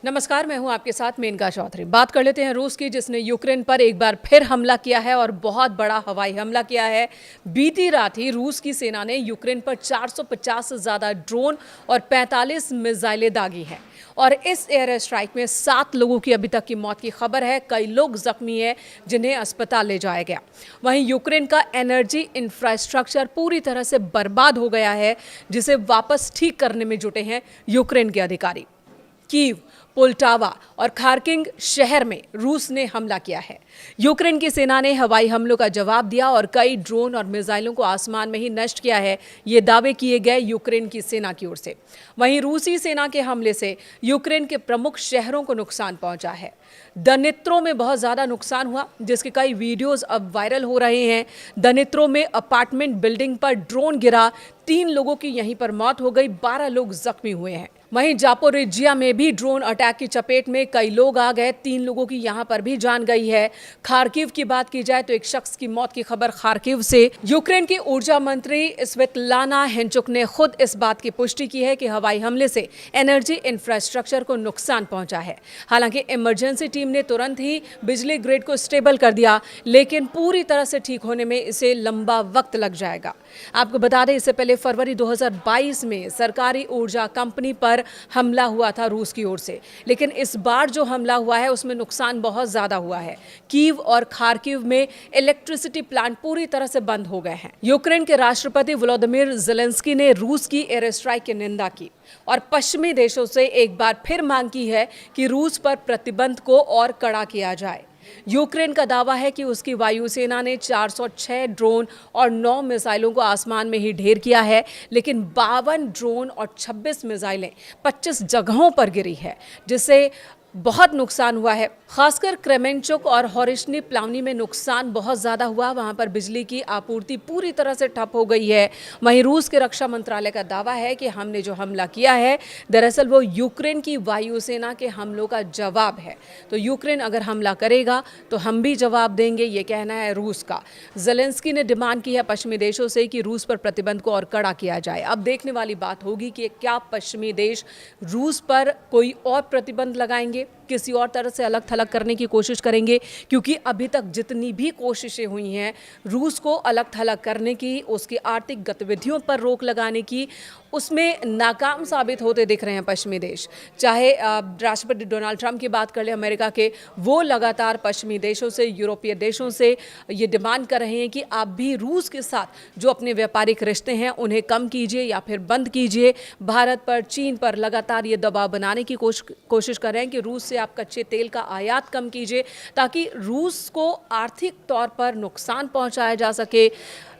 नमस्कार, मैं हूं आपके साथ मेनका चौधरी। बात कर लेते हैं रूस की, जिसने यूक्रेन पर एक बार फिर हमला किया है और बहुत बड़ा हवाई हमला किया है। बीती रात ही रूस की सेना ने यूक्रेन पर 450 से ज़्यादा ड्रोन और 45 मिसाइलें दागी हैं और इस एयर स्ट्राइक में 7 लोगों की अभी तक की मौत की खबर है। कई लोग जख्मी हैं जिन्हें अस्पताल ले जाया गया। वहीं यूक्रेन का एनर्जी इंफ्रास्ट्रक्चर पूरी तरह से बर्बाद हो गया है, जिसे वापस ठीक करने में जुटे हैं यूक्रेन के अधिकारी। कीव, पोल्टावा और खार्किव शहर में रूस ने हमला किया है। यूक्रेन की सेना ने हवाई हमलों का जवाब दिया और कई ड्रोन और मिसाइलों को आसमान में ही नष्ट किया है। ये दावे किए गए यूक्रेन की सेना की ओर से। वहीं रूसी सेना के हमले से यूक्रेन के प्रमुख शहरों को नुकसान पहुंचा है। दनित्रो में बहुत ज्यादा नुकसान हुआ, जिसके कई वीडियोस अब वायरल हो रहे हैं। दनित्रो में अपार्टमेंट बिल्डिंग पर ड्रोन गिरा, 3 लोगों की यहीं पर मौत हो गई, 12 लोग जख्मी हुए हैं। वहीं जापोरिजिया में भी ड्रोन अटैक की चपेट में कई लोग आ गए, 3 लोगों की यहां पर भी जान गई है। खार्किव की बात की जाए तो एक शख्स की मौत की खबर खार्किव से। यूक्रेन की ऊर्जा मंत्री स्वेतलाना हेंचुक ने खुद इस बात की पुष्टि की है कि हवाई हमले से एनर्जी इंफ्रास्ट्रक्चर को नुकसान पहुंचा है। हालांकि इमरजेंसी टीम ने तुरंत ही बिजली ग्रिड को स्टेबल कर दिया, लेकिन पूरी तरह से ठीक होने में इसे लंबा वक्त लग जाएगा। आपको बता दें, इससे पहले फरवरी 2022 में सरकारी ऊर्जा कंपनी पर हमला हुआ था रूस की ओर से, लेकिन इस बार जो हमला हुआ है उसमें नुकसान बहुत ज्यादा हुआ है। कीव और खार्किव में इलेक्ट्रिसिटी प्लांट पूरी तरह से बंद हो गए हैं। यूक्रेन के राष्ट्रपति वोलोदिमीर ज़ेलेंस्की ने रूस की एयर स्ट्राइक की निंदा की और पश्चिमी देशों से एक बार फिर मांग की है कि रूस पर प्रतिबंध को और कड़ा किया जाए। यूक्रेन का दावा है कि उसकी वायुसेना ने 406 ड्रोन और 9 मिसाइलों को आसमान में ही ढेर किया है, लेकिन 52 ड्रोन और 26 मिसाइलें 25 जगहों पर गिरी है, जिससे बहुत नुकसान हुआ है। खासकर क्रेमेंचुक और हॉरिशनी प्लावनी में नुकसान बहुत ज़्यादा हुआ। वहाँ पर बिजली की आपूर्ति पूरी तरह से ठप हो गई है। वहीं रूस के रक्षा मंत्रालय का दावा है कि हमने जो हमला किया है, दरअसल वो यूक्रेन की वायुसेना के हमलों का जवाब है। तो यूक्रेन अगर हमला करेगा तो हम भी जवाब देंगे, ये कहना है रूस का। ज़ेलेंस्की ने डिमांड की है पश्चिमी देशों से कि रूस पर प्रतिबंध को और कड़ा किया जाए। अब देखने वाली बात होगी कि क्या पश्चिमी देश रूस पर कोई और प्रतिबंध लगाएंगे, किसी और तरह से अलग थलग करने की कोशिश करेंगे, क्योंकि अभी तक जितनी भी कोशिशें हुई हैं रूस को अलग थलग करने की, उसकी आर्थिक गतिविधियों पर रोक लगाने की, उसमें नाकाम साबित होते दिख रहे हैं पश्चिमी देश। चाहे राष्ट्रपति डोनाल्ड ट्रंप की बात कर ले अमेरिका के, वो लगातार पश्चिमी देशों से, यूरोपीय देशों से ये डिमांड कर रहे हैं कि आप भी रूस के साथ जो अपने व्यापारिक रिश्ते हैं उन्हें कम कीजिए या फिर बंद कीजिए। भारत पर, चीन पर लगातार ये दबाव बनाने की कोशिश कर रहे हैं कि रूस से आप कच्चे तेल का आयात कम कीजिए, ताकि रूस को आर्थिक तौर पर नुकसान पहुंचाया जा सके।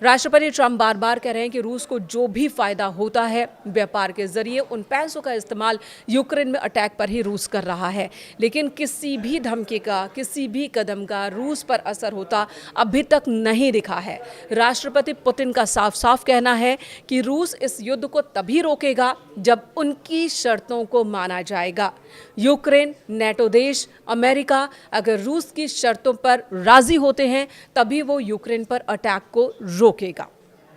राष्ट्रपति ट्रंप बार बार कह रहे हैं कि रूस को जो भी फायदा होता है व्यापार के जरिए, उन पैसों का इस्तेमाल यूक्रेन में अटैक पर ही रूस कर रहा है, लेकिन किसी भी धमकी का, किसी भी कदम का रूस पर असर होता अभी तक नहीं दिखा है। राष्ट्रपति पुतिन का साफ साफ कहना है कि रूस इस युद्ध को तभी रोकेगा जब उनकी शर्तों को माना जाएगा। यूक्रेन, नेटो देश, अमेरिका अगर रूस की शर्तों पर राजी होते हैं तभी वो यूक्रेन पर अटैक को रोकेगा।